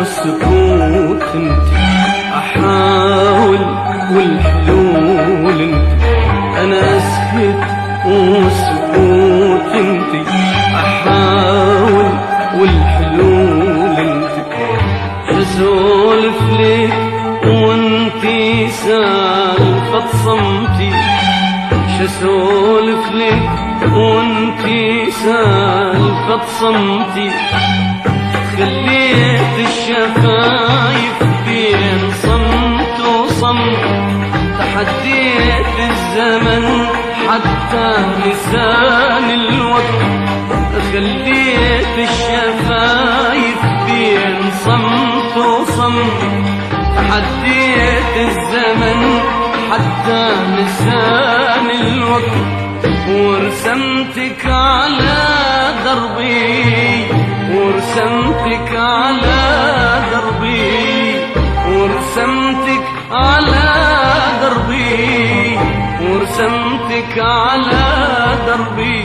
والسكوت انت، احاول والحلول انت، انا اسكت والسكوت انت، احاول والحلول انت، اسولف لك وانتي سالفة صمتي، شسولف لك وانتي سالفة صمتي، خليت الشفايف بين صمت وصمت، تحديت الزمن حتى لسان الوقت، خليت الشفايف بين صمت وصمت، تحديت الزمن حتى لسان الوقت، ورسمتك على دربي، ورسمتك على دربي، ورسمتك على دربي، ورسمتك على دربي،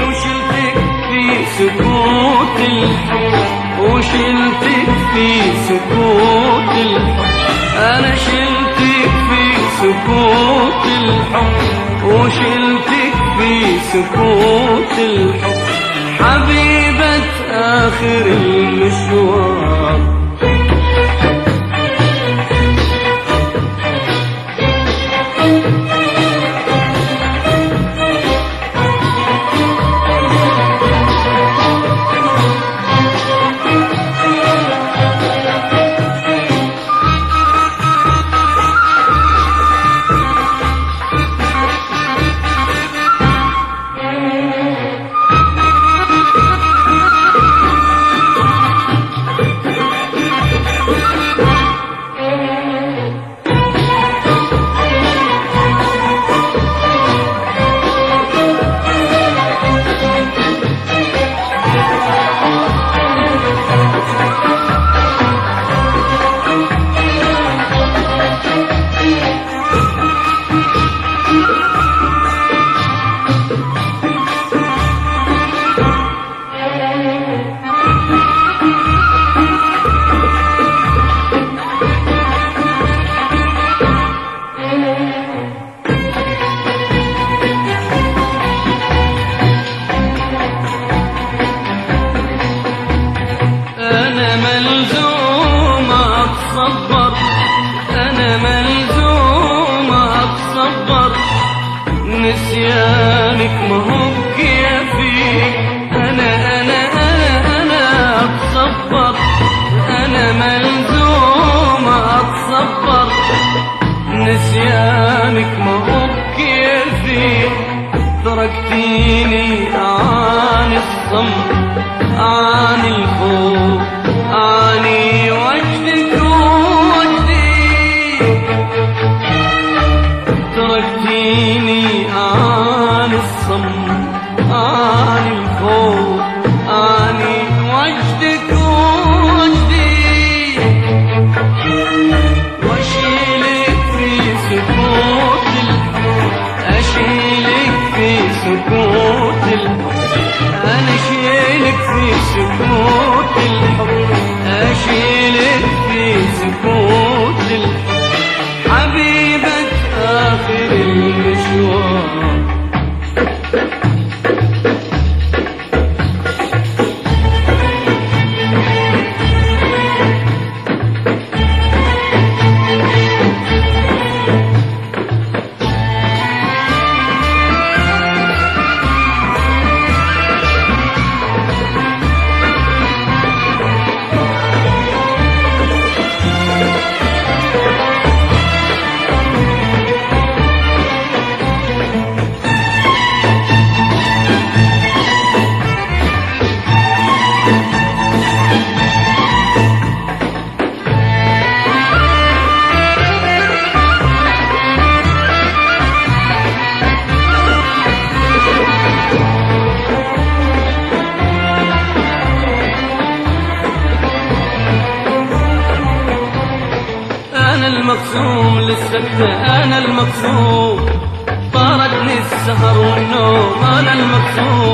وشلتك في سكوت الحب، وشلتك في سكوت الحب، أنا شلتك في سكوت الحب، وشلتك في سكوت الحب، حبيبة آخر المشوار. نسيانك ما هو كيفي، أنا أتصبر، أنا ملزوم أتصبر، نسيانك ما هو كيفي، تركتيني عن الصمت، عن الخوف، عني وجدك ووجدي، تركتيني عن الصمت، عن الخوف، عني وجدك ووجدي، واشيلك في سكوت الحب، اشيلك في سكوت الحب، انا اشيلك في سكوت الحب، اشيلك في سكوت الحب، حبيبة آخر المشوار. المقسوم للسكتة، أنا المقسوم طاردني السهر والنوم، أنا المقسوم